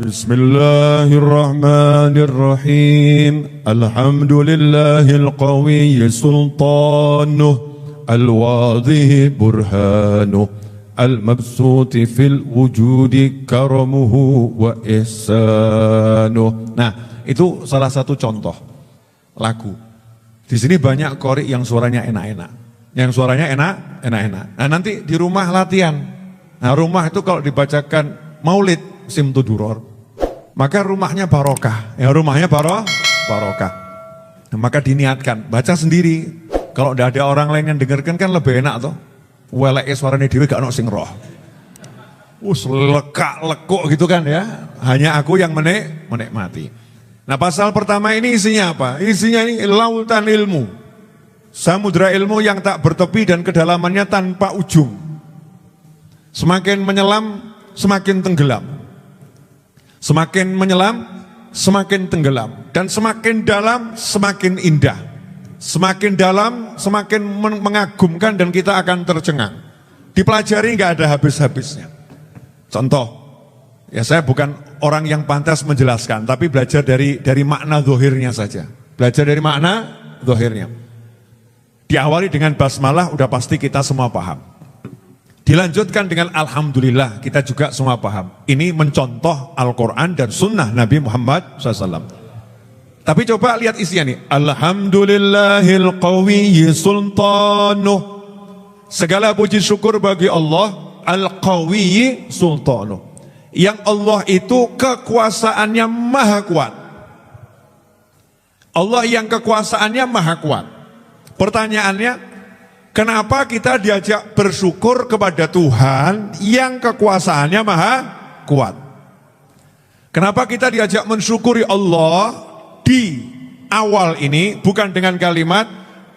Bismillahirrahmanirrahim. Alhamdulillahil qawiyyi sultanuh, al-wadhihi burhanuh, al-mabsuti fil wujudi karamuhu wa ihsanuh. Nah, itu salah satu contoh lagu. Di sini banyak qori yang suaranya enak-enak. Yang suaranya enak-enak. Nah, nanti di rumah latihan. Nah, rumah itu kalau dibacakan Maulid Simtuduror, maka rumahnya barokah. Ya, rumahnya barokah. Nah, maka diniatkan, baca sendiri. Kalau tidak ada orang lain yang dengarkan kan lebih enak toh. Weleke suaranya dewe gak ono sing roh. Lekak-lekuk gitu kan ya. Hanya aku yang menikmati. Nah, pasal pertama ini isinya apa? Isinya ini lautan ilmu. Samudra ilmu yang tak bertepi dan kedalamannya tanpa ujung. Semakin menyelam, semakin tenggelam. Semakin menyelam, semakin tenggelam. Dan semakin dalam, semakin indah. Semakin dalam, semakin mengagumkan dan kita akan tercengang. Dipelajari nggak ada habis-habisnya. Contoh, ya saya bukan orang yang pantas menjelaskan, tapi belajar dari makna zahirnya saja. Belajar dari makna zahirnya. Diawali dengan basmalah, udah pasti kita semua paham. Dilanjutkan dengan Alhamdulillah, kita juga semua paham. Ini mencontoh Al-Quran dan Sunnah Nabi Muhammad SAW. Tapi coba lihat isinya nih. Alhamdulillahil qawiyyi sultanuh. Segala puji syukur bagi Allah, Al-Qawiyyi sultanuh. Yang Allah itu kekuasaannya maha kuat. Allah yang kekuasaannya maha kuat. Pertanyaannya, kenapa kita diajak bersyukur kepada Tuhan yang kekuasaannya maha kuat? Kenapa kita diajak mensyukuri Allah di awal ini bukan dengan kalimat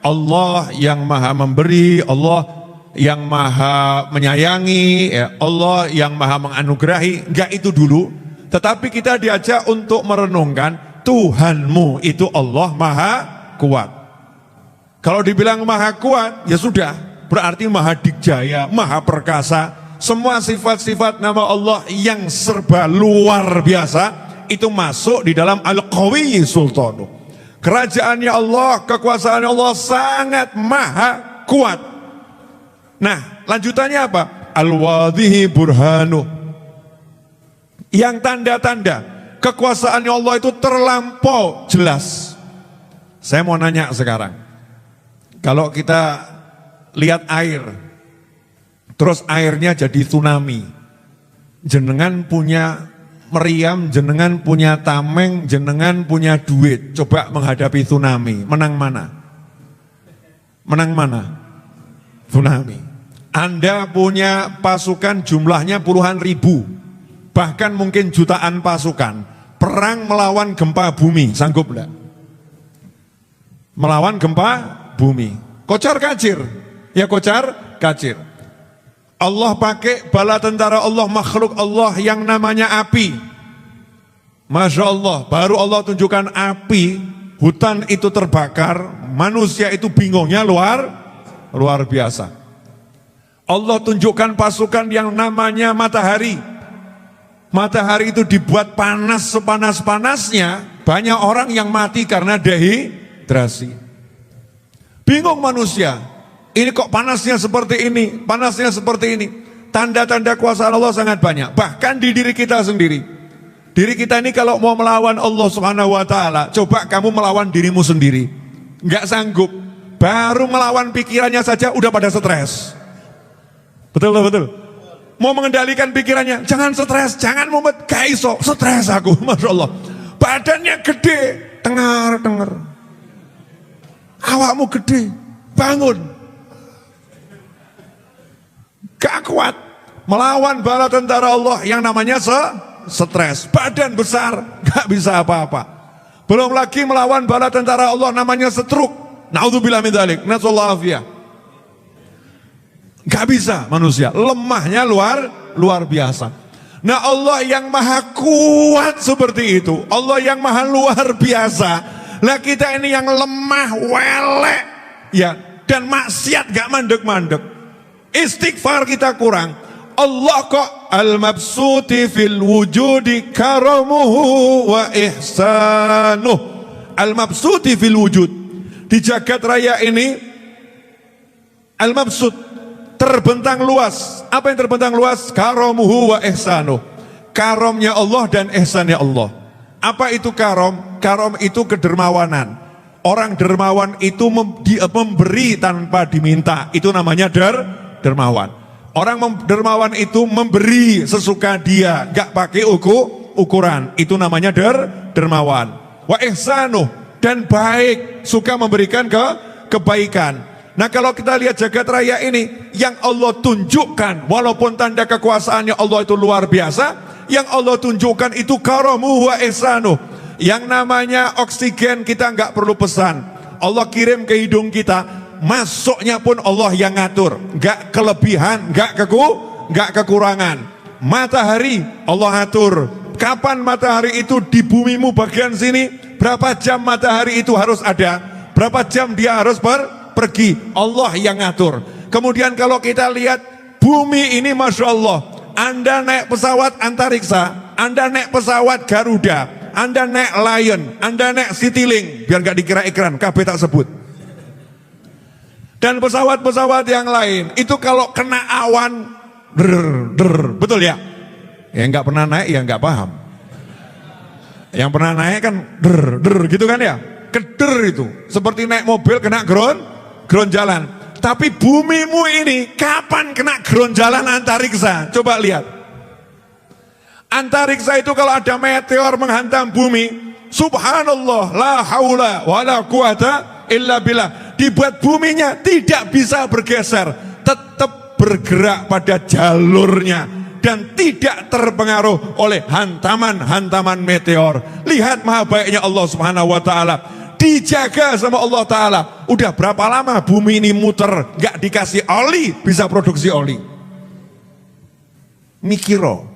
Allah yang maha memberi, Allah yang maha menyayangi, Allah yang maha menganugerahi? Enggak itu dulu. Tetapi kita diajak untuk merenungkan Tuhanmu itu Allah maha kuat. Kalau dibilang maha kuat, ya sudah, berarti maha dikjaya, maha perkasa. Semua sifat-sifat nama Allah yang serba luar biasa, itu masuk di dalam Al-Qawiyyi Sultanu. Kerajaannya Allah, kekuasaannya Allah sangat maha kuat. Nah, lanjutannya apa? Al-Wadhihi burhanuh. Yang tanda-tanda kekuasaannya Allah itu terlampau jelas. Saya mau nanya sekarang. Kalau kita lihat air, terus airnya jadi tsunami, jenengan punya meriam, jenengan punya tameng, jenengan punya duit, coba menghadapi tsunami, menang mana? Menang mana? Tsunami. Anda punya pasukan jumlahnya puluhan ribu, bahkan mungkin jutaan pasukan, perang melawan gempa bumi, sanggup enggak? Melawan gempa bumi, kocar kacir, ya kocar kacir. Allah pakai bala tentara Allah, makhluk Allah yang namanya api. Masya Allah, baru Allah tunjukkan api, hutan itu terbakar, manusia itu bingungnya luar biasa. Allah tunjukkan pasukan yang namanya matahari. Matahari itu dibuat panas sepanas-panasnya, banyak orang yang mati karena dehidrasi. Bingung manusia, ini kok panasnya seperti ini, panasnya seperti ini. Tanda-tanda kuasa Allah sangat banyak, bahkan di diri kita sendiri. Diri kita ini kalau mau melawan Allah Subhanahu wa ta'ala, coba kamu melawan dirimu sendiri. Enggak sanggup, baru melawan pikirannya saja udah pada stres. Betul. Mau mengendalikan pikirannya, jangan stres, jangan mumet, gak iso, stres aku, Masya Allah. Badannya gede, tengar. Awakmu gede, bangun. Gak kuat. Melawan bala tentara Allah yang namanya stres. Badan besar, gak bisa apa-apa. Belum lagi melawan bala tentara Allah namanya setruk. Na'udzubillah min dzalik, nasallahu afiyah. Gak bisa manusia, lemahnya luar biasa. Nah, Allah yang maha kuat seperti itu, Allah yang maha luar biasa. Lah kita ini yang lemah, welek, ya, dan maksiat gak mandek-mandek. Istighfar kita kurang. Allah kok al-mabsuti fil wujudi karamuhu wa ihsanuh. Al-mabsuti fil wujud, di jagat raya ini al-mabsut, terbentang luas. Apa yang terbentang luas? Karamuhu wa ihsanuh, karomnya Allah dan ihsannya Allah. Apa itu karom? Karom itu kedermawanan. Orang dermawan itu memberi tanpa diminta, itu namanya dermawan. Orang dermawan itu memberi sesuka dia, gak pakai ukuran, itu namanya dermawan. Wa ihsanuh, dan baik, suka memberikan kebaikan. Nah kalau kita lihat jagat raya ini, yang Allah tunjukkan, walaupun tanda kekuasaannya Allah itu luar biasa, yang Allah tunjukkan itu karamuhu wa ihsanuh. Yang namanya oksigen kita gak perlu pesan, Allah kirim ke hidung kita. Masuknya pun Allah yang ngatur, gak kelebihan, gak kekurangan. Matahari Allah atur, kapan matahari itu di bumimu bagian sini, berapa jam matahari itu harus ada, berapa jam dia harus pergi, Allah yang ngatur. Kemudian kalau kita lihat bumi ini, Masya Allah, Anda naik pesawat antariksa, Anda naik pesawat Garuda, Anda naik Lion, Anda naik Citylink, biar gak dikira iklan, KB tak sebut. Dan pesawat-pesawat yang lain itu kalau kena awan betul ya? Yang nggak pernah naik ya nggak paham. Yang pernah naik kan gitu kan ya? Keder itu, seperti naik mobil kena ground jalan. Tapi bumimu ini kapan kena ground jalan antariksa? Coba lihat. Antariksa itu kalau ada meteor menghantam bumi, subhanallah, la haula wala quwata illa billah. Dibuat buminya tidak bisa bergeser, tetap bergerak pada jalurnya dan tidak terpengaruh oleh hantaman-hantaman meteor. Lihat maha baiknya Allah Subhanahu wa taala, dijaga sama Allah taala. Udah berapa lama bumi ini muter, gak dikasih oli, bisa produksi oli. Mikiro.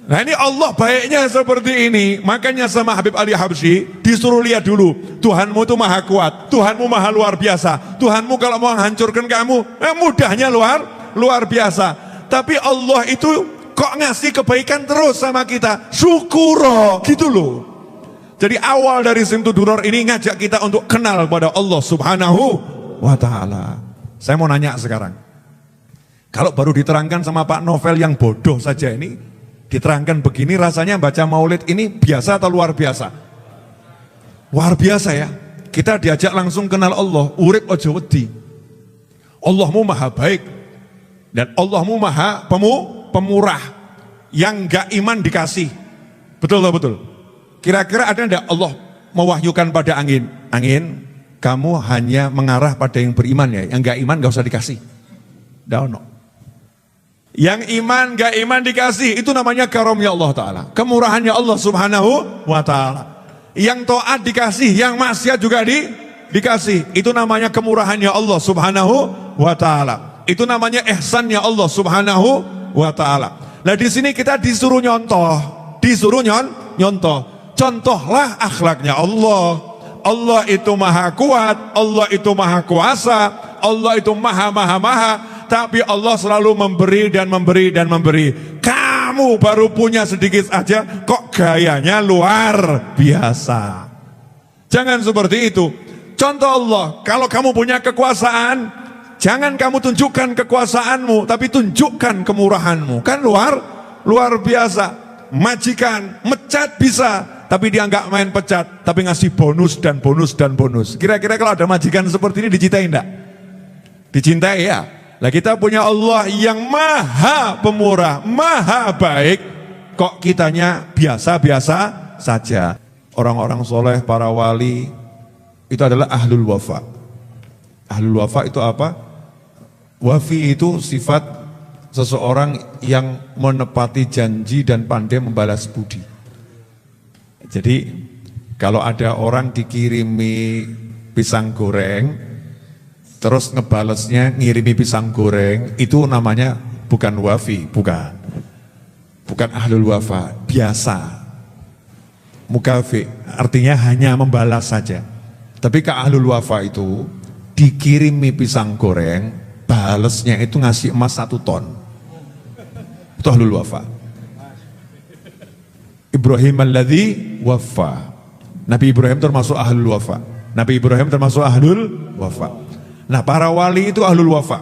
Nah ini Allah baiknya seperti ini. Makanya sama Habib Ali Habsyi disuruh lihat dulu, Tuhanmu itu maha kuat, Tuhanmu maha luar biasa. Tuhanmu kalau mau hancurkan kamu, mudahnya luar biasa. Tapi Allah itu kok ngasih kebaikan terus sama kita, syukuro gitu loh. Jadi awal dari Simtu Duror ini ngajak kita untuk kenal pada Allah Subhanahu wa ta'ala. Saya mau nanya sekarang, kalau baru diterangkan sama Pak Novel yang bodoh saja ini, diterangkan begini, rasanya baca maulid ini biasa atau luar biasa? Luar biasa ya. Kita diajak langsung kenal Allah, urip aja wedi. Allahmu maha baik dan Allahmu maha pemurah. Yang gak iman dikasih. Betul atau betul? Kira-kira ada enggak Allah mewahyukan pada angin, angin kamu hanya mengarah pada yang beriman ya, yang gak iman gak usah dikasih. Daono. Yang iman gak iman dikasih, itu namanya karomnya Allah Ta'ala, kemurahannya Allah Subhanahu wa Ta'ala. Yang taat dikasih, yang maksiat juga dikasih, itu namanya kemurahannya Allah Subhanahu wa Ta'ala. Itu namanya ihsannya Allah Subhanahu wa Ta'ala. Nah di sini kita disuruh nyontoh, contohlah akhlaknya Allah. Allah itu maha kuat, Allah itu maha kuasa, Allah itu maha. Tapi Allah selalu memberi dan memberi dan memberi. Kamu baru punya sedikit aja, kok gayanya luar biasa. Jangan seperti itu. Contoh Allah, kalau kamu punya kekuasaan, jangan kamu tunjukkan kekuasaanmu, tapi tunjukkan kemurahanmu. Kan luar biasa. Majikan, mecat bisa, tapi dia nggak main pecat, tapi ngasih bonus dan bonus dan bonus. Kira-kira kalau ada majikan seperti ini dicintai enggak? Dicintai ya. Nah kita punya Allah yang maha pemurah, maha baik, kok kitanya biasa-biasa saja. Orang-orang soleh, para wali, itu adalah ahlul wafa. Ahlul wafa itu apa? Wafi itu sifat seseorang yang menepati janji dan pandai membalas budi. Jadi kalau ada orang dikirimi pisang goreng, terus ngebalesnya ngirimi pisang goreng, itu namanya bukan wafi, bukan ahlul wafa, biasa. Mukafi artinya hanya membalas saja. Tapi ke ahlul wafa itu dikirimi pisang goreng, balesnya itu ngasih emas 1 ton. Itu ahlul wafa. Ibrahim alladzi wafa. Nabi Ibrahim termasuk ahlul wafa. Nabi Ibrahim termasuk ahlul wafa. Nah, para wali itu ahlul wafa,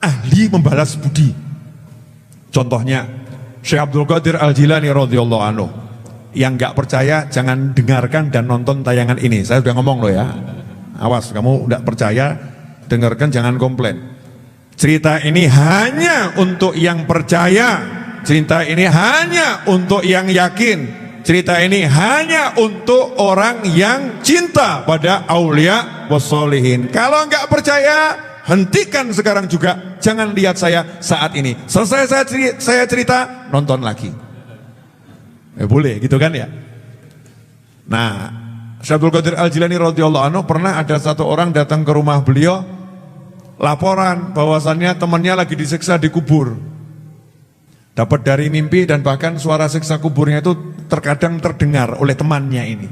ahli membalas budi. Contohnya Syekh Abdul Qadir Al-Jilani radhiyallahu anhu. Yang nggak percaya jangan dengarkan dan nonton tayangan ini. Saya sudah ngomong loh ya. Awas, kamu nggak percaya, dengarkan, jangan komplain. Cerita ini hanya untuk yang percaya. Cerita ini hanya untuk yang yakin. Cerita ini hanya untuk orang yang cinta pada aulia wassolihin. Kalau nggak percaya, hentikan sekarang juga. Jangan lihat saya saat ini. Selesai saya cerita, nonton lagi. Boleh gitu kan ya. Nah, Syekh Abdul Qadir Al-Jilani radhiyallahu anhu pernah ada satu orang datang ke rumah beliau, laporan bahwasannya temannya lagi disiksa di kubur. Dapat dari mimpi dan bahkan suara siksa kuburnya itu terkadang terdengar oleh temannya ini.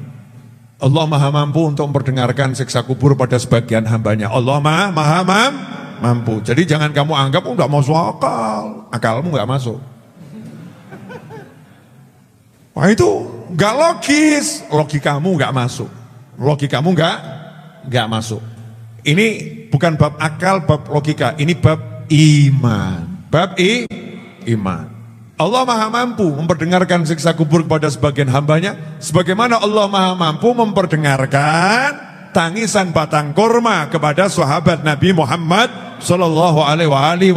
Allah maha mampu untuk memperdengarkan siksa kubur pada sebagian hambanya. Allah maha mampu. Jadi jangan kamu anggap nggak masuk akal, akalmu nggak masuk. Wah itu nggak logis, logikamu nggak masuk, logikamu nggak masuk. Ini bukan bab akal, bab logika, ini bab iman, iman. Allah maha mampu memperdengarkan siksa kubur kepada sebagian hambanya, sebagaimana Allah maha mampu memperdengarkan tangisan batang kurma kepada sahabat Nabi Muhammad Sallallahu Alaihi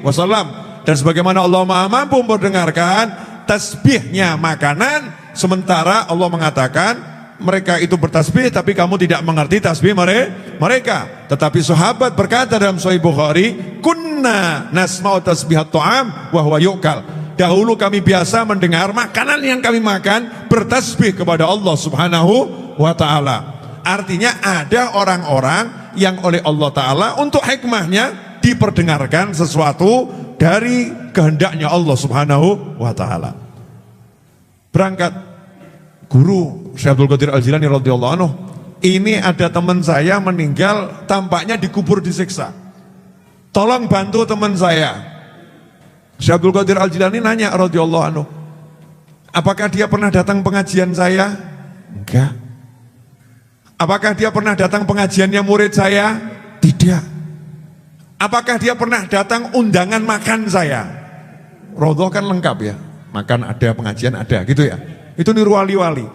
Wasallam, dan sebagaimana Allah maha mampu memperdengarkan tasbihnya makanan, sementara Allah mengatakan mereka itu bertasbih tapi kamu tidak mengerti tasbih mereka. Tetapi sahabat berkata dalam Sahih Bukhari, kunna nasma'u tasbihat ta'am wa huwa yu'kal. Dahulu kami biasa mendengar makanan yang kami makan bertasbih kepada Allah Subhanahu wa ta'ala. Artinya ada orang-orang yang oleh Allah Ta'ala untuk hikmahnya diperdengarkan sesuatu dari kehendaknya Allah Subhanahu wa ta'ala. Berangkat guru Syekh Abdul Qadir Al-Jilani radhiyallahu anhu, ini ada teman saya meninggal, tampaknya dikubur disiksa. Tolong bantu teman saya. Syekh Abdul Qadir Al-Jilani nanya radhiyallahu anhu, apakah dia pernah datang pengajian saya? Enggak. Apakah dia pernah datang pengajiannya murid saya? Tidak. Apakah dia pernah datang undangan makan saya? Rodho kan lengkap ya, makan ada, pengajian ada gitu ya. Itu niru wali-wali.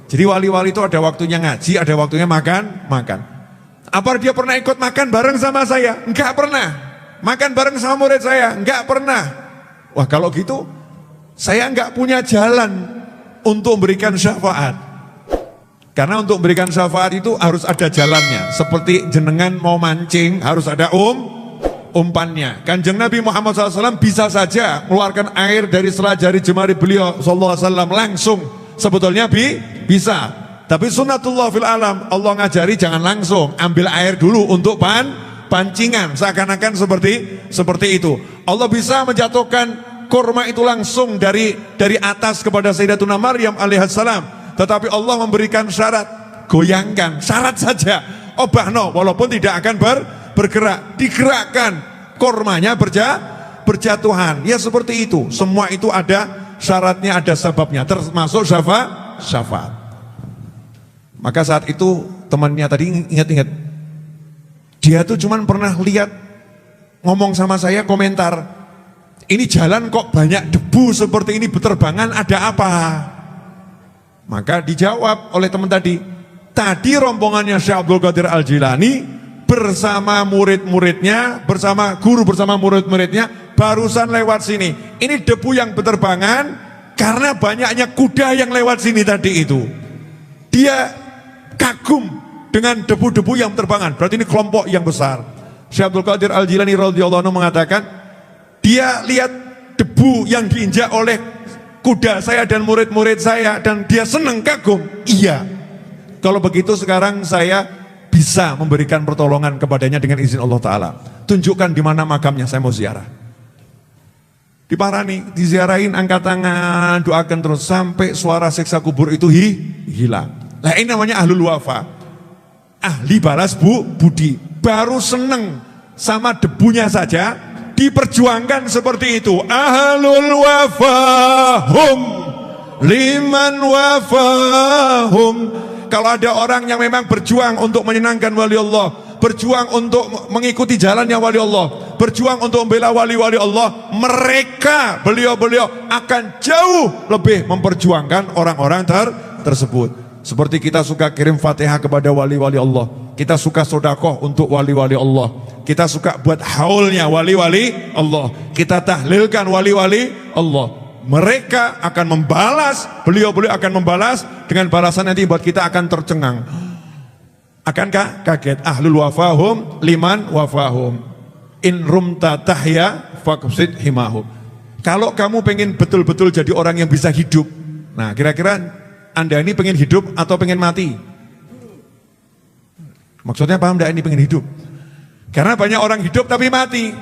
Jadi wali-wali itu ada waktunya ngaji, ada waktunya makan. Apa dia pernah ikut makan bareng sama saya? Enggak pernah. Makan bareng sama murid saya? Enggak pernah. Wah kalau gitu, saya enggak punya jalan untuk memberikan syafaat. Karena untuk memberikan syafaat itu harus ada jalannya. Seperti jenengan mau mancing, harus ada umpannya. Kanjeng Nabi Muhammad SAW bisa saja mengeluarkan air dari sela jari jemari beliau SAW langsung. Sebetulnya bisa. Tapi sunnatullah fil alam, Allah ngajari jangan langsung, ambil air dulu untuk pancingan. Seakan-akan seperti itu. Allah bisa menjatuhkan kurma itu langsung dari atas kepada Sayyidatuna Maryam alaihissalam. Tetapi Allah memberikan syarat, goyangkan, syarat saja. Obahno, walaupun tidak akan bergerak, digerakkan, kormanya berjatuhan. Ya seperti itu. Semua itu ada syaratnya, ada sebabnya, termasuk syafaat. Maka saat itu temannya tadi ingat-ingat, dia tuh cuman pernah lihat, ngomong sama saya, komentar, ini jalan kok banyak debu seperti ini berterbangan, ada apa? Maka dijawab oleh teman tadi rombongannya Syekh Abdul Qadir Al-Jilani bersama murid-muridnya, bersama guru, bersama murid-muridnya barusan lewat sini. Ini debu yang berterbangan karena banyaknya kuda yang lewat sini tadi itu. Dia kagum dengan debu-debu yang berterbangan. Berarti ini kelompok yang besar. Syekh Abdul Qadir Al-Jilani radhiyallahu anhu mengatakan, dia lihat debu yang diinjak oleh kuda saya dan murid-murid saya, dan dia senang, kagum. Iya, kalau begitu sekarang saya bisa memberikan pertolongan kepadanya dengan izin Allah Ta'ala. Tunjukkan di mana makamnya, saya mau ziarah. Diparani, diziarahin, angkat tangan, doakan terus sampai suara siksa kubur itu hilang. Nah ini namanya ahlul wafa, ahli balas budi. Baru seneng sama debunya saja diperjuangkan seperti itu. Ahlul wafahum liman wafahum. Kalau ada orang yang memang berjuang untuk menyenangkan wali Allah, berjuang untuk mengikuti jalannya wali Allah, berjuang untuk membela wali-wali Allah, mereka, beliau-beliau akan jauh lebih memperjuangkan orang-orang tersebut. Seperti kita suka kirim Fatihah kepada wali-wali Allah, kita suka sodakoh untuk wali-wali Allah, kita suka buat haulnya wali-wali Allah, kita tahlilkan wali-wali Allah. Mereka akan membalas, beliau-beliau akan membalas dengan balasan nanti buat kita akan tercengang. Akankah kaget? Ahlul wafahum liman wafahum in rumta tahya faqsid himahum. Kalau kamu pengen betul-betul jadi orang yang bisa hidup, nah kira-kira Anda ini pengen hidup atau pengen mati? Maksudnya paham enggak ini pengen hidup? Karena banyak orang hidup tapi mati.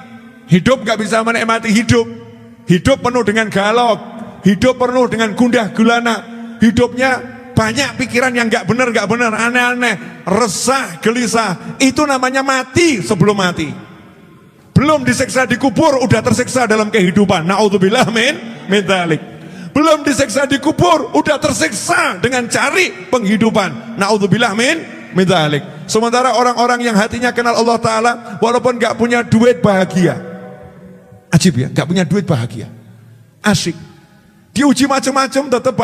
Hidup gak bisa menikmati hidup. Hidup penuh dengan galak, hidup penuh dengan gundah gulana, hidupnya banyak pikiran yang gak benar, aneh-aneh, resah, gelisah. Itu namanya mati sebelum mati. Belum disiksa di kubur, udah tersiksa dalam kehidupan. Na'udzubillah min dzalik. Belum disiksa di kubur, udah tersiksa dengan cari penghidupan. Na'udzubillah min dzalik. Sementara orang-orang yang hatinya kenal Allah Ta'ala, walaupun gak punya duit bahagia. Ajib ya, gak punya duit bahagia, asyik, diuji macam-macam tetap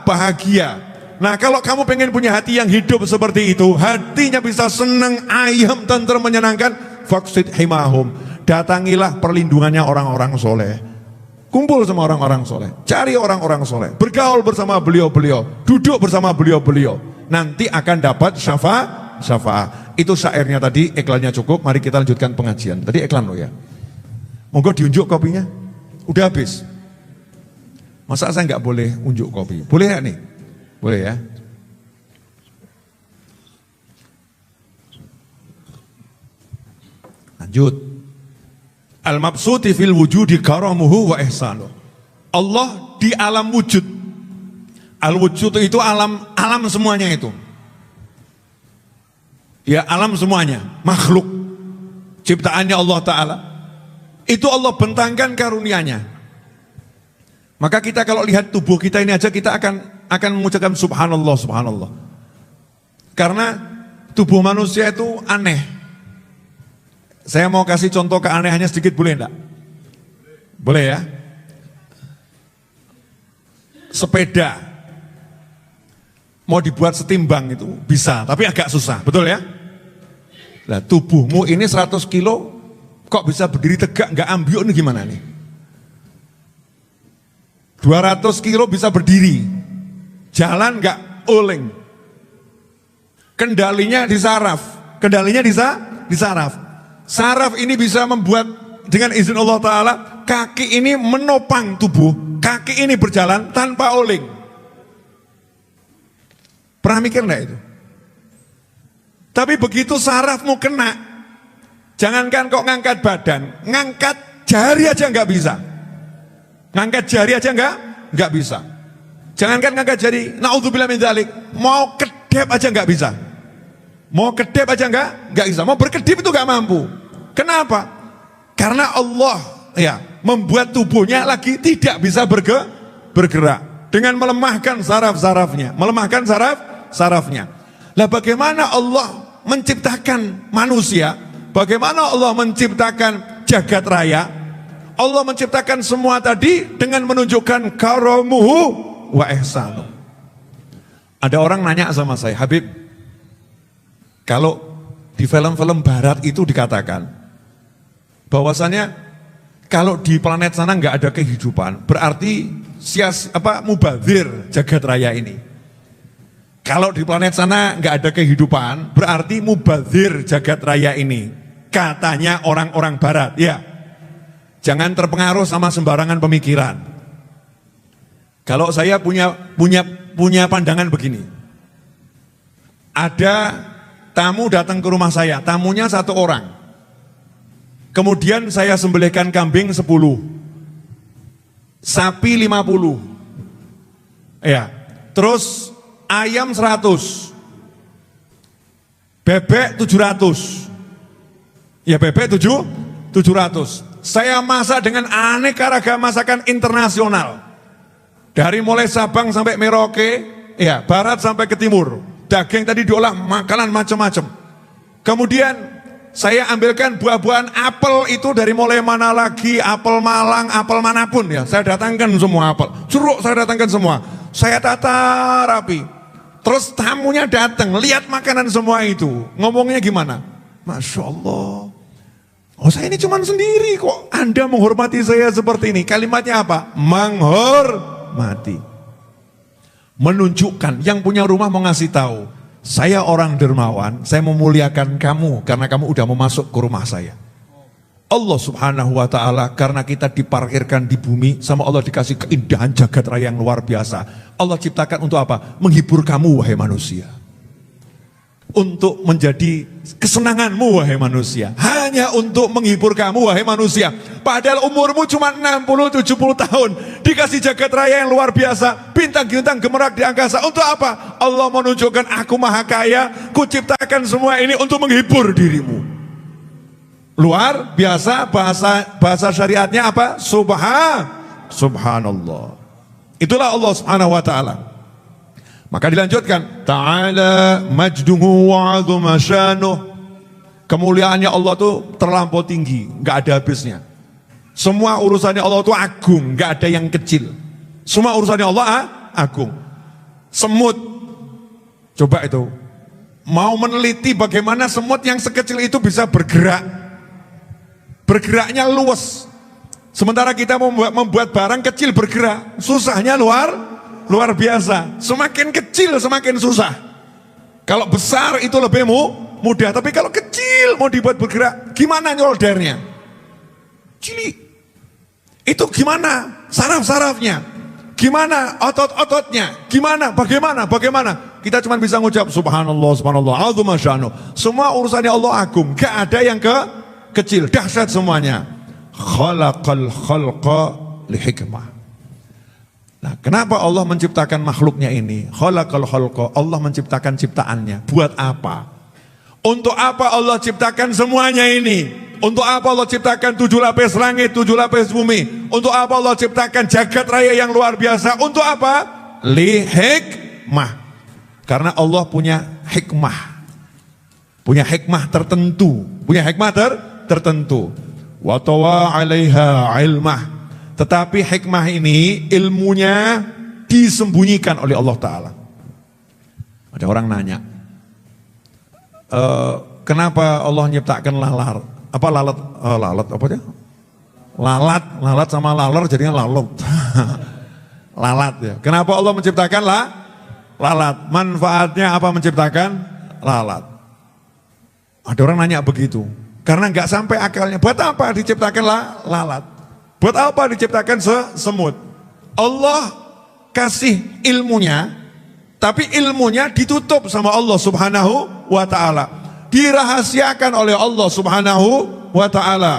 bahagia. Nah kalau kamu pengen punya hati yang hidup seperti itu, hatinya bisa senang, ayam, tentrem, menyenangkan, faqsid himahum, datangilah perlindungannya orang-orang soleh. Kumpul sama orang-orang soleh, cari orang-orang soleh, bergaul bersama beliau-beliau, duduk bersama beliau-beliau, nanti akan dapat syafaat. Itu syairnya tadi, iklannya cukup, mari kita lanjutkan pengajian. Tadi iklan loh ya. Monggo diunjuk kopinya. Udah habis. Masa saya nggak boleh unjuk kopi? Boleh ya nih? Boleh ya? Lanjut. Al-mabsuti fil wujudi karamuhu wa ihsanu. Allah di alam wujud. Al-wujud itu alam semuanya itu. Ya alam semuanya, makhluk ciptaannya Allah Ta'ala. Itu Allah bentangkan karunia-Nya. Maka kita kalau lihat tubuh kita ini aja kita akan mengucapkan subhanallah, subhanallah. Karena tubuh manusia itu aneh. Saya mau kasih contoh keanehannya sedikit, boleh enggak? Boleh ya? Sepeda mau dibuat setimbang itu bisa, tapi agak susah, betul ya? Nah, tubuhmu ini 100 kilo kok bisa berdiri tegak, nggak ambyuk nih gimana nih? 200 kilo bisa berdiri, jalan nggak oleng. Kendalinya di saraf, di saraf. Saraf ini bisa membuat dengan izin Allah Ta'ala, kaki ini menopang tubuh, kaki ini berjalan tanpa oleng. Pernah mikir enggak itu? Tapi begitu sarafmu kena, jangankan kok ngangkat badan, ngangkat jari aja nggak bisa. Ngangkat jari aja nggak bisa. Jangankan ngangkat jari, naudzubillah min dzalik, mau kedip aja nggak bisa. Mau kedip aja nggak bisa. Mau berkedip itu nggak mampu. Kenapa? Karena Allah ya membuat tubuhnya lagi tidak bisa bergerak dengan melemahkan saraf-sarafnya, sarafnya. Lah bagaimana Allah menciptakan manusia? Bagaimana Allah menciptakan jagat raya? Allah menciptakan semua tadi dengan menunjukkan karamuhu wa ihsanu. Ada orang nanya sama saya, Habib, kalau di film-film barat itu dikatakan bahwasannya kalau di planet sana nggak ada kehidupan, berarti mubadzir jagat raya ini. Kalau di planet sana nggak ada kehidupan, berarti mubadzir jagat raya ini. Katanya orang-orang barat, ya. Jangan terpengaruh sama sembarangan pemikiran. Kalau saya punya pandangan begini. Ada tamu datang ke rumah saya, tamunya 1 orang. Kemudian saya sembelihkan kambing 10, sapi 50. Ya. Terus ayam 100, bebek 700. Ya bebek 700. Saya masak dengan aneka ragam masakan internasional. Dari mulai Sabang sampai Merauke, ya barat sampai ke timur. Daging tadi diolah makanan macam-macam. Kemudian saya ambilkan buah-buahan apel itu dari mulai mana lagi, apel Malang, apel manapun ya. Saya datangkan semua apel. Jeruk saya datangkan semua. Saya tata rapi. Terus tamunya datang, lihat makanan semua itu. Ngomongnya gimana? Masya Allah. Oh saya ini cuma sendiri kok. Anda menghormati saya seperti ini. Kalimatnya apa? Menghormati. Menunjukkan, yang punya rumah mau ngasih tahu. Saya orang dermawan, saya memuliakan kamu karena kamu udah mau masuk ke rumah saya. Allah subhanahu wa ta'ala, karena kita diparkirkan di bumi, sama Allah dikasih keindahan jagat raya yang luar biasa. Allah ciptakan untuk apa? Menghibur kamu wahai manusia. Untuk menjadi kesenanganmu wahai manusia. Hanya untuk menghibur kamu wahai manusia. Padahal umurmu cuma 60-70 tahun. Dikasih jagat raya yang luar biasa. Bintang-bintang gemerlap di angkasa. Untuk apa? Allah menunjukkan aku maha kaya. Ku ciptakan semua ini untuk menghibur dirimu. Luar biasa, bahasa syariatnya apa? Subhanallah. Itulah Allah subhanahu wa ta'ala. Maka dilanjutkan, ta'ala majduhu wa 'azuma syanuh. Kemuliaannya Allah itu terlampau tinggi, enggak ada habisnya. Semua urusannya Allah itu agung, enggak ada yang kecil. Semua urusannya Allah agung. Semut, coba itu, mau meneliti bagaimana semut yang sekecil itu bisa bergerak. Bergeraknya luas. Sementara kita membuat barang kecil bergerak, susahnya luar biasa. Semakin kecil semakin susah. Kalau besar itu lebih mudah, tapi kalau kecil mau dibuat bergerak, gimana nyoldernya? Cilik. Itu gimana saraf-sarafnya? Gimana otot-ototnya? Gimana? Bagaimana? Kita cuma bisa ngucap subhanallah, subhanallah, azuma sya'nuh. Semua urusannya Allah agung, gak ada yang kecil, dahsyat semuanya. Khalaqal khalqa lihikmah. Nah, kenapa Allah menciptakan makhluknya ini? Khalaqal khalqa, Allah menciptakan ciptaannya. Buat apa? Untuk apa Allah ciptakan semuanya ini? Untuk apa Allah ciptakan 7 lapis langit, 7 lapis bumi? Untuk apa Allah ciptakan jagat raya yang luar biasa? Untuk apa? Lihikmah. Karena Allah punya hikmah. Punya hikmah tertentu. Punya hikmah tertentu. Wa tawa 'alaiha 'ilmah. Tetapi hikmah ini ilmunya disembunyikan oleh Allah Ta'ala. Ada orang nanya, kenapa Allah nyiptakan lalat? Apa lalat? Lalat apa dia? Lalat sama laler jadinya lalat. Lalat ya. Kenapa Allah menciptakan lalat? Manfaatnya apa menciptakan lalat? Ada orang nanya begitu. Karena nggak sampai akalnya. Buat apa diciptakan lalat? Buat apa diciptakan semut? Allah kasih ilmunya, tapi ilmunya ditutup sama Allah subhanahu wa ta'ala. Dirahasiakan oleh Allah subhanahu wa ta'ala.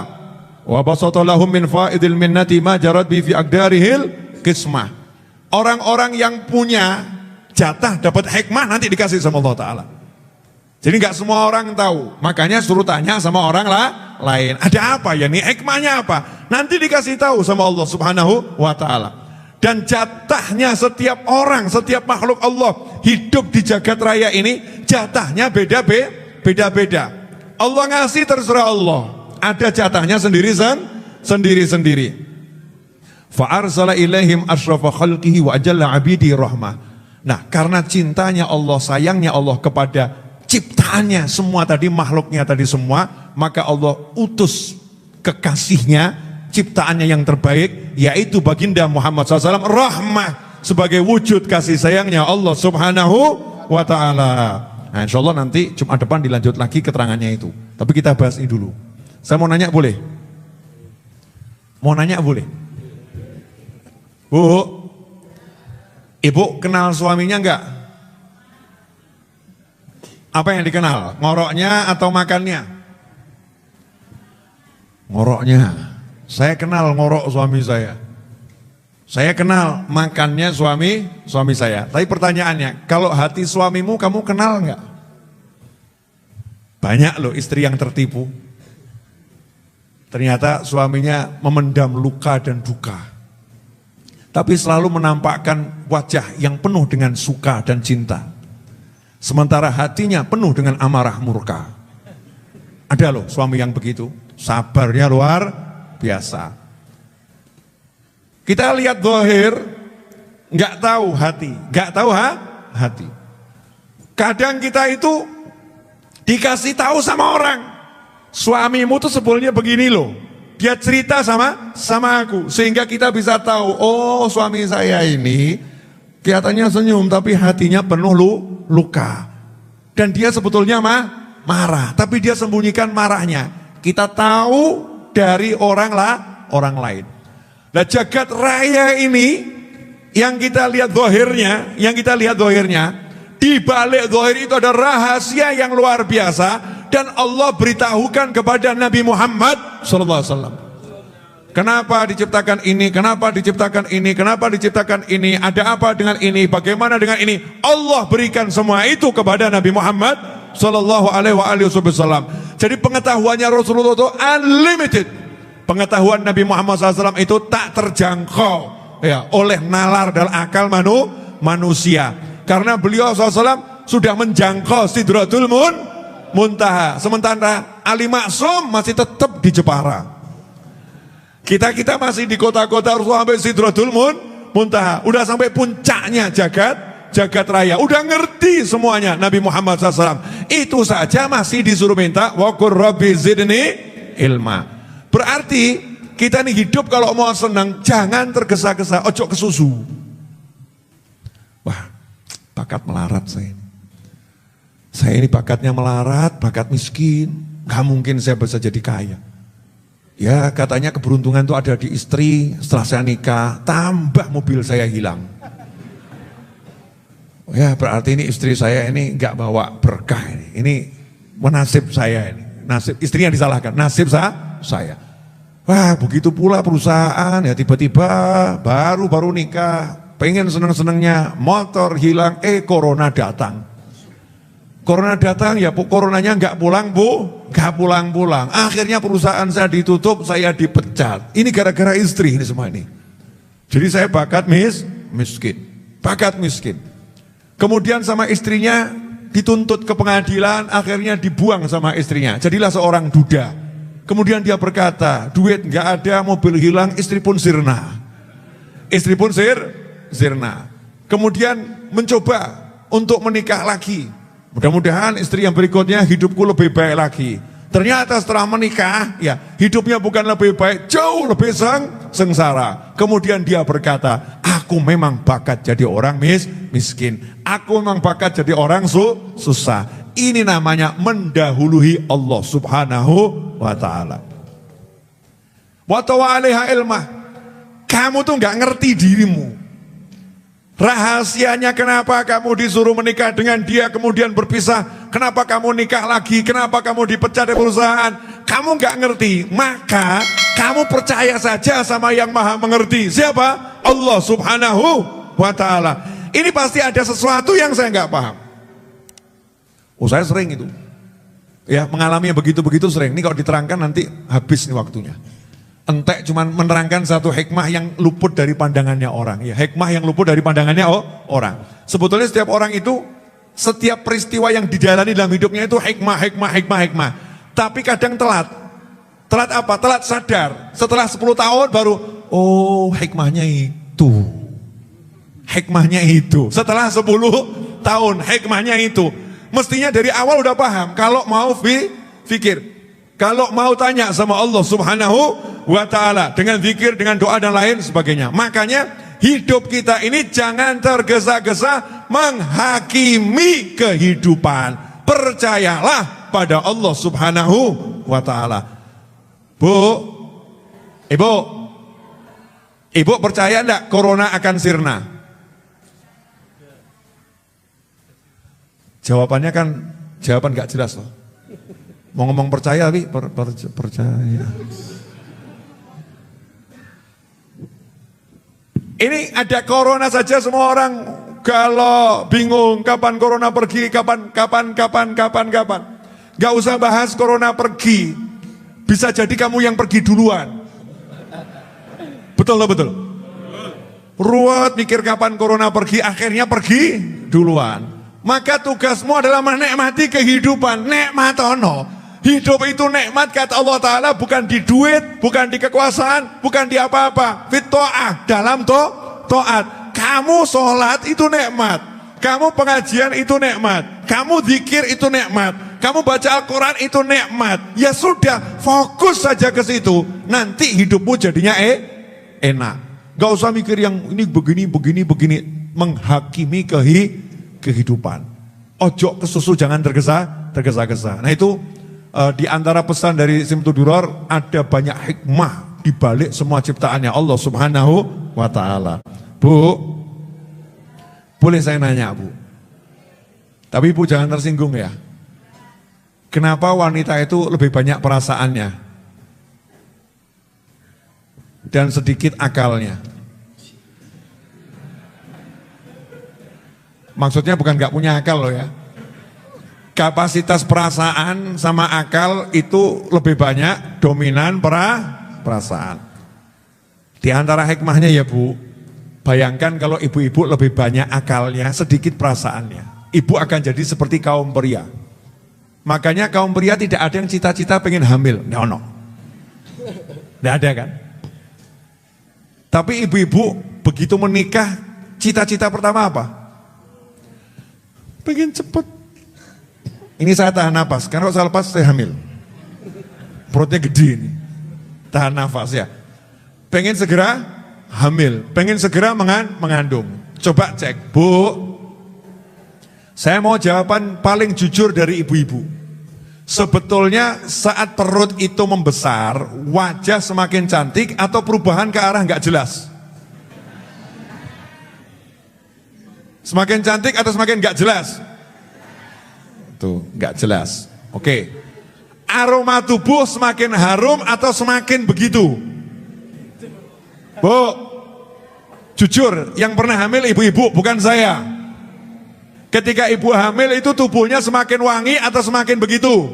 Wa basata lahum min faidil minnati ma jarat bi fi aqdarihil qismah. Orang-orang yang punya jatah dapat hikmah nanti dikasih sama Allah ta'ala. Jadi nggak semua orang tahu, makanya suruh tanya sama orang lain. Ada apa ya? Nih hikmahnya apa? Nanti dikasih tahu sama Allah subhanahu wa ta'ala. Dan jatahnya setiap orang, setiap makhluk Allah hidup di jagat raya ini, jatahnya beda-beda. Allah ngasih terserah Allah. Ada jatahnya sendiri-sendiri. Fa'arsala ilaihim asyrafa khalqihi wa ajalla abidi rahmah. Nah, karena cintanya Allah, sayangnya Allah kepada ciptaannya semua tadi, makhluknya tadi semua, maka Allah utus kekasihnya, ciptaannya yang terbaik, yaitu baginda Muhammad SAW, rahmah, sebagai wujud kasih sayangnya Allah subhanahu wa ta'ala. Nah, insya Allah nanti Jumat depan dilanjut lagi keterangannya itu. Tapi kita bahas ini dulu. Saya mau nanya boleh? Mau nanya boleh? Bu, ibu kenal suaminya enggak? Apa yang dikenal? Ngoroknya atau makannya? Ngoroknya. Saya kenal ngorok suami saya. Saya kenal makannya suami saya. Tapi pertanyaannya, kalau hati suamimu kamu kenal enggak? Banyak loh istri yang tertipu. Ternyata suaminya memendam luka dan duka. Tapi selalu menampakkan wajah yang penuh dengan suka dan cinta. Sementara hatinya penuh dengan amarah murka. Ada loh suami yang begitu. Sabarnya luar biasa. Kita lihat zahir, nggak tahu hati. Nggak tahu hati. Kadang kita itu dikasih tahu sama orang. Suamimu tuh sebetulnya begini loh. Dia cerita sama aku sehingga kita bisa tahu, oh suami saya ini kelihatannya senyum tapi hatinya penuh luka. Dan dia sebetulnya marah, tapi dia sembunyikan marahnya. Kita tahu dari orang lain. Nah, jagat raya ini yang kita lihat zahirnya, di balik zahir itu ada rahasia yang luar biasa. Dan Allah beritahukan kepada Nabi Muhammad SAW. Kenapa diciptakan ini? Kenapa diciptakan ini? Kenapa diciptakan ini? Ada apa dengan ini? Bagaimana dengan ini? Allah berikan semua itu kepada Nabi Muhammad SAW. Jadi pengetahuannya Rasulullah itu unlimited. Pengetahuan Nabi Muhammad SAW itu tak terjangkau ya, oleh nalar dan akal manusia. Karena beliau SAW sudah menjangkau Sidratul Muntaha. Sementara Ali Maksum masih tetap di Jepara. Kita masih di kota-kota harus sampai Sidratul Muntaha. Udah sampai puncaknya jagat raya. Udah ngerti semuanya Nabi Muhammad SAW. Itu saja masih disuruh minta wa qur rabbi zidni ilma. Berarti kita nih hidup kalau mau senang jangan tergesa-gesa, ojo kesusu. Wah, bakat melarat saya ini. Saya ini bakatnya melarat, bakat miskin, gak mungkin saya bisa jadi kaya. Ya katanya keberuntungan itu ada di istri, setelah saya nikah, tambah mobil saya hilang. Ya berarti ini istri saya ini gak bawa berkah ini nasib saya ini. Nasib istrinya disalahkan, nasib saya. Wah begitu pula perusahaan ya tiba-tiba baru nikah, pengen seneng-senengnya, motor hilang, corona datang. Corona datang ya coronanya nggak pulang. Akhirnya perusahaan saya ditutup, saya dipecat. Ini gara-gara istri ini semua ini. Jadi saya bakat miskin. Kemudian sama istrinya dituntut ke pengadilan, akhirnya dibuang sama istrinya. Jadilah seorang duda. Kemudian dia berkata, duit nggak ada, mobil hilang, istri pun sirna. Kemudian mencoba untuk menikah lagi. Mudah-mudahan istri yang berikutnya hidupku lebih baik lagi. Ternyata setelah menikah, ya hidupnya bukan lebih baik, jauh lebih sengsara. Kemudian dia berkata, aku memang bakat jadi orang miskin. Aku memang bakat jadi orang susah. Ini namanya mendahului Allah Subhanahu wa ta'ala. Wa tawa'alaiha ilmah. Kamu tuh gak ngerti dirimu. Rahasianya kenapa kamu disuruh menikah dengan dia kemudian berpisah, kenapa kamu nikah lagi, kenapa kamu dipecat dari perusahaan, kamu gak ngerti, maka kamu percaya saja sama yang maha mengerti. Siapa? Allah Subhanahu wa ta'ala. Ini pasti ada sesuatu yang saya gak paham. Oh saya sering itu ya mengalami begitu-begitu sering. Ini kalau diterangkan nanti habis nih waktunya. Entek cuman menerangkan satu hikmah yang luput dari pandangannya orang. Ya, hikmah yang luput dari pandangannya orang. Sebetulnya setiap orang itu, setiap peristiwa yang dijalani dalam hidupnya itu hikmah. Tapi kadang telat. Telat apa? Telat sadar. Setelah 10 tahun baru, oh hikmahnya itu. Setelah 10 tahun hikmahnya itu. Mestinya dari awal udah paham. Kalau mau fikir. Kalau mau tanya sama Allah Subhanahu wa ta'ala dengan zikir, dengan doa dan lain sebagainya. Makanya hidup kita ini jangan tergesa-gesa menghakimi kehidupan. Percayalah pada Allah Subhanahu wa ta'ala. Ibu percaya enggak corona akan sirna? Jawabannya kan jawaban enggak jelas loh. Mau ngomong percaya tapi percaya. Ini ada corona saja semua orang kalau bingung kapan corona pergi, kapan. Gak usah bahas corona pergi. Bisa jadi kamu yang pergi duluan. Betul loh, betul. Ruwet mikir kapan corona pergi, akhirnya pergi duluan. Maka tugasmu adalah menikmati kehidupan. Nikmat ono. Hidup itu nikmat kata Allah Ta'ala, bukan di duit, bukan di kekuasaan, bukan di apa-apa. Fit to'ah, dalam to'at. Kamu sholat itu nikmat. Kamu pengajian itu nikmat. Kamu zikir itu nikmat. Kamu baca Al-Quran itu nikmat. Ya sudah, fokus saja ke situ. Nanti hidupmu jadinya enak. Gak usah mikir yang ini begini. Menghakimi kehidupan. Ojo kesusu, jangan tergesa-gesa. Nah itu di antara pesan dari Simtud Duror, ada banyak hikmah di balik semua ciptaannya Allah Subhanahu wa Ta'ala. Bu, boleh saya nanya, Bu? Tapi Ibu jangan tersinggung ya. Kenapa wanita itu lebih banyak perasaannya dan sedikit akalnya? Maksudnya bukan gak punya akal loh ya. Kapasitas perasaan sama akal itu lebih banyak dominan perasaan. Di antara hikmahnya ya Bu, bayangkan kalau ibu-ibu lebih banyak akalnya, sedikit perasaannya. Ibu akan jadi seperti kaum pria. Makanya kaum pria tidak ada yang cita-cita pengen hamil. Tidak ada kan? Tapi ibu-ibu begitu menikah, cita-cita pertama apa? Pengen cepet. Ini saya tahan nafas, karena kalau saya lepas saya hamil. Perutnya gede ini. Tahan nafas ya. Pengen segera hamil, pengen segera mengandung. Coba cek, Bu. Saya mau jawaban paling jujur dari ibu-ibu. Sebetulnya saat perut itu membesar, wajah semakin cantik atau perubahan ke arah nggak jelas? Semakin cantik atau semakin nggak jelas? Tuh, nggak jelas. Oke. Aroma tubuh semakin harum atau semakin begitu? Bu, jujur, yang pernah hamil ibu-ibu bukan saya. Ketika ibu hamil itu tubuhnya semakin wangi atau semakin begitu?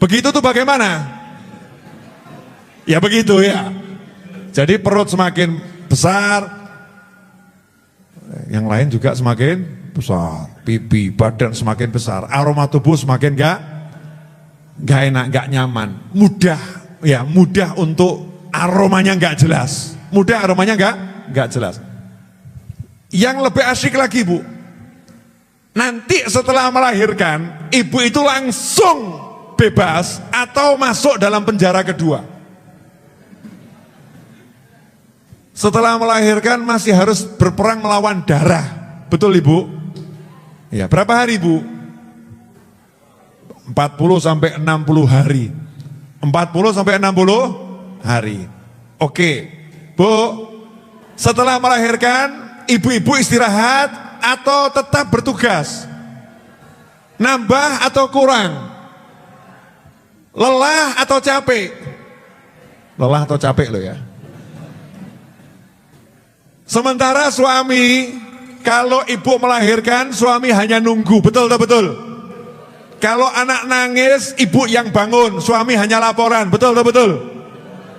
Begitu tuh bagaimana? Ya begitu ya. Jadi perut semakin besar, yang lain juga semakin besar. Pipi, badan semakin besar. Aroma tubuh semakin gak enak, gak nyaman. Mudah untuk aromanya gak jelas. Mudah aromanya gak jelas. Yang lebih asyik lagi Bu, nanti setelah melahirkan, ibu itu langsung bebas atau masuk dalam penjara kedua. Setelah melahirkan masih harus berperang melawan darah. Betul Ibu? Ya, berapa hari Bu? 40 sampai 60 hari. 40 sampai 60 hari. Oke. Bu, setelah melahirkan ibu-ibu istirahat atau tetap bertugas? Nambah atau kurang? Lelah atau capek? Lelah atau capek loh ya. Sementara suami, kalau ibu melahirkan, suami hanya nunggu. Betul tak betul? Kalau anak nangis, ibu yang bangun, suami hanya laporan. Betul tak betul?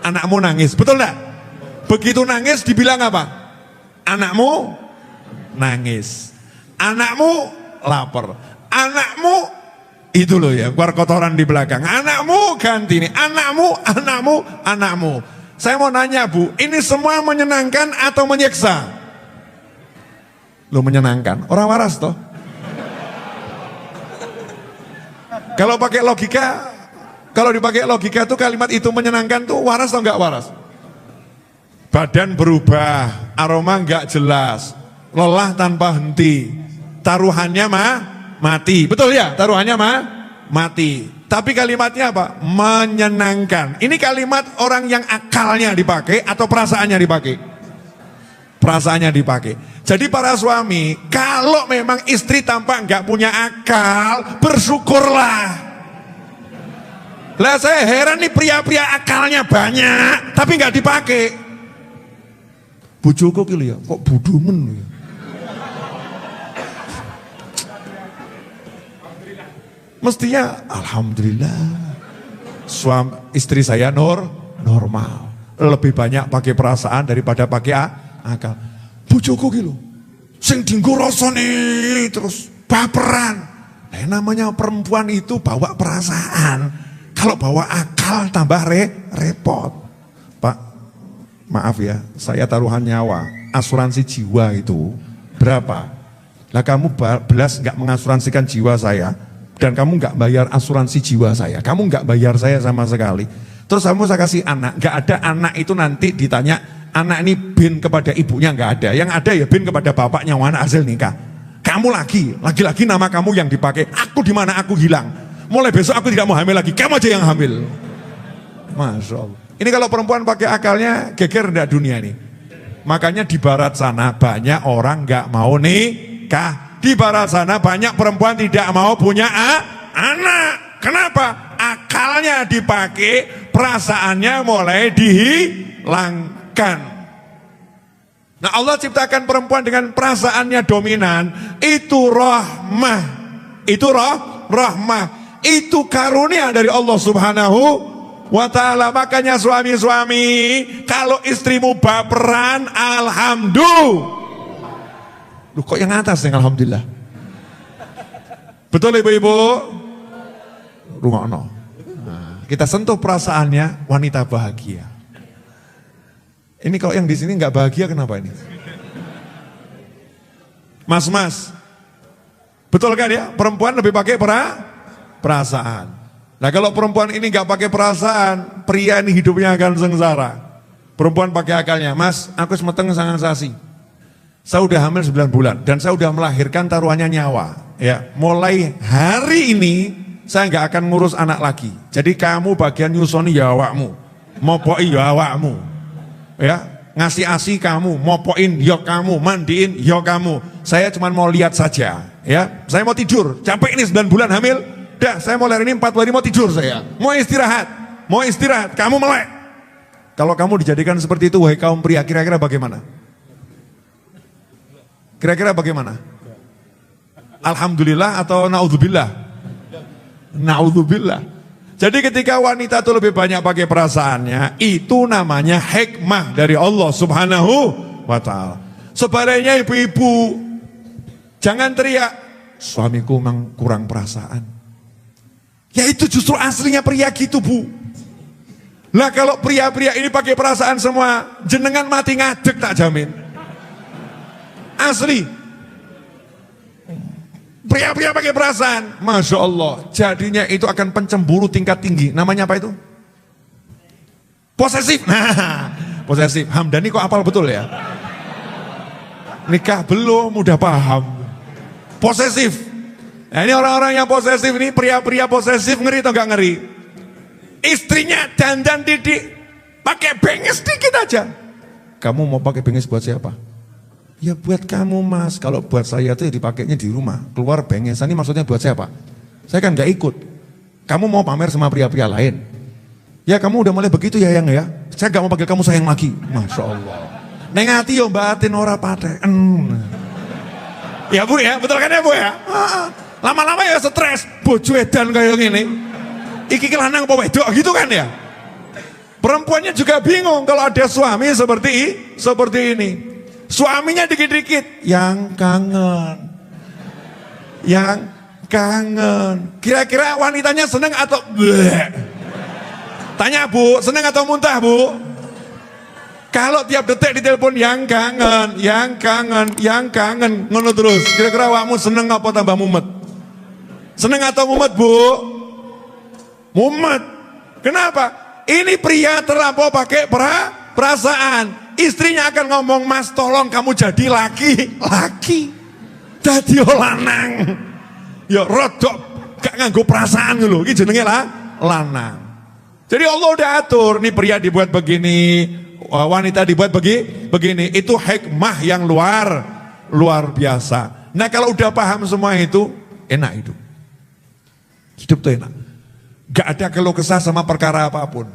Anakmu nangis, betul tak? Begitu nangis dibilang apa? Anakmu nangis, anakmu lapar, anakmu itu loh ya, keluar kotoran di belakang, anakmu ganti nih, anakmu. Saya mau nanya Bu, ini semua menyenangkan atau menyiksa? Lo menyenangkan, orang waras toh. Kalau pakai logika, kalau dipakai logika tuh kalimat itu menyenangkan tuh waras atau enggak waras? Badan berubah, aroma enggak jelas, lelah tanpa henti, taruhannya mati. Betul ya, taruhannya mati. Tapi kalimatnya apa? Menyenangkan. Ini kalimat orang yang akalnya dipakai atau perasaannya dipakai? Perasaannya dipakai. Jadi para suami, kalau memang istri tampak enggak punya akal, bersyukurlah. Lah saya heran nih pria-pria akalnya banyak, tapi enggak dipakai. Bojoku ki ya, kok budumen ya. Mestinya alhamdulillah. istri saya normal. Lebih banyak pakai perasaan daripada pakai akal. Bojoku gitu, sing dinggo rasane terus baperan. Namanya perempuan itu bawa perasaan. Kalau bawa akal tambah repot. Pak, maaf ya, saya taruhan nyawa. Asuransi jiwa itu berapa? Lah kamu belas nggak mengasuransikan jiwa saya, dan kamu nggak bayar asuransi jiwa saya. Kamu nggak bayar saya sama sekali. Terus kamu saya kasih anak, nggak ada anak itu nanti ditanya, anak ini bin kepada ibunya, nggak ada. Yang ada ya bin kepada bapaknya, mana hasil nikah. Kamu lagi-lagi nama kamu yang dipakai. Aku di mana aku hilang. Mulai besok aku tidak mau hamil lagi, kamu aja yang hamil. Masya Allah. Ini kalau perempuan pakai akalnya, geger enggak dunia ini. Makanya di barat sana banyak orang nggak mau nikah. Di barat sana banyak perempuan tidak mau punya anak. Kenapa? Akalnya dipakai, perasaannya mulai dihilangkan. Nah, Allah ciptakan perempuan dengan perasaannya dominan. Itu rahmah. Itu rahmah. Itu karunia dari Allah Subhanahu wa ta'ala. Makanya suami-suami, kalau istrimu baperan, alhamdulillah. Loh, kok yang atas yang alhamdulillah? Betul ibu-ibu? Rungokno. Nah, kita sentuh perasaannya, wanita bahagia. Ini kalau yang di sini nggak bahagia, kenapa ini? Mas, betul kan ya? Perempuan lebih pakai perasaan. Nah, kalau perempuan ini nggak pakai perasaan, pria ini hidupnya akan sengsara. Perempuan pakai akalnya, Mas, aku semeteng sangat sasi. Saya udah hamil 9 bulan dan saya udah melahirkan taruhannya nyawa. Ya, mulai hari ini saya nggak akan ngurus anak lagi. Jadi kamu bagian nyusoni ya awakmu, mopoi ya awakmu, ya ngasih asi kamu, mopoin ya kamu, mandiin ya kamu. Saya cuma mau lihat saja, ya. Saya mau tidur, capek ini 9 bulan hamil. Dah, saya mau lahir ini 4 hari mau tidur saya. Mau istirahat. Kamu melek. Kalau kamu dijadikan seperti itu, wahai kaum pria, kira-kira bagaimana? Kira-kira bagaimana? Alhamdulillah atau naudzubillah? Naudzubillah. Jadi ketika wanita itu lebih banyak pakai perasaannya, itu namanya hikmah dari Allah Subhanahu wa ta'ala. Sebaliknya ibu-ibu, jangan teriak, suamiku memang kurang perasaan. Ya itu justru aslinya pria gitu, Bu. Lah kalau pria-pria ini pakai perasaan semua, jenengan mati ngadeg tak jamin. Asli. Pria-pria pakai perasaan, Masya Allah, jadinya itu akan pencemburu tingkat tinggi. Namanya apa itu? Posesif. Nah, posesif. Hamdani kok apal betul ya? Nikah belum, udah paham. Posesif. Nah, ini orang-orang yang posesif ini, pria-pria posesif, ngeri atau gak ngeri? Istrinya dandan didik, pakai benges dikit aja. Kamu mau pakai benges buat siapa? Ya buat kamu, Mas. Kalau buat saya tuh dipakainya di rumah. Keluar bengesan ini maksudnya buat siapa? Saya kan gak ikut. Kamu mau pamer sama pria-pria lain? Ya kamu udah mulai begitu ya yang ya. Saya gak mau panggil kamu sayang lagi. Masya Allah. Neng hati yo batin ora paten. Ya Bu ya, betul kan ya Bu ya? Lama-lama ya stres. Bojo edan kayak gini. Iki lanang apa wedok gitu kan ya? Perempuannya juga bingung kalau ada suami seperti ini. Suaminya dikit-dikit yang kangen. Kira-kira wanitanya seneng atau bleh? Tanya Bu, seneng atau muntah Bu? Kalau tiap detik ditelepon yang kangen, ngono terus. Kira-kira awakmu seneng apa tambah mumet? Seneng atau mumet Bu? Mumet. Kenapa? Ini pria terlampau pakai perasaan. Istrinya akan ngomong, Mas tolong kamu jadi laki. Jadi lanang. Ya rodok gak nganggo perasaan lho. Ini jenenge lanang. Jadi Allah udah atur, nih pria dibuat begini, wanita dibuat begini. Itu hikmah yang luar biasa. Nah kalau udah paham semua itu, enak hidup. Hidup tuh enak. Gak ada keluh kesah sama perkara apapun.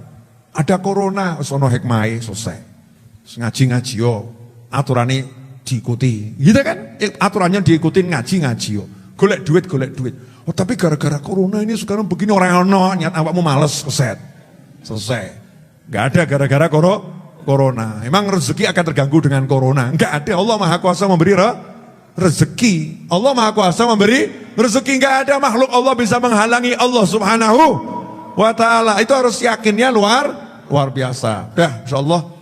Ada corona, sono hikmah selesai. Ngaji yo, aturannya diikuti, gitu kan? Aturannya diikutin ngaji yo. Golek duit. Oh tapi gara-gara corona ini sekarang begini orang ono nyat awakmu males keset. Selesai. Gak ada gara-gara corona. Emang rezeki akan terganggu dengan corona? Enggak ada. Allah Maha Kuasa memberi rezeki. Allah Maha Kuasa memberi rezeki. Enggak ada makhluk Allah bisa menghalangi Allah Subhanahu wa ta'ala. Itu harus yakinnya luar biasa. Dah, insyaallah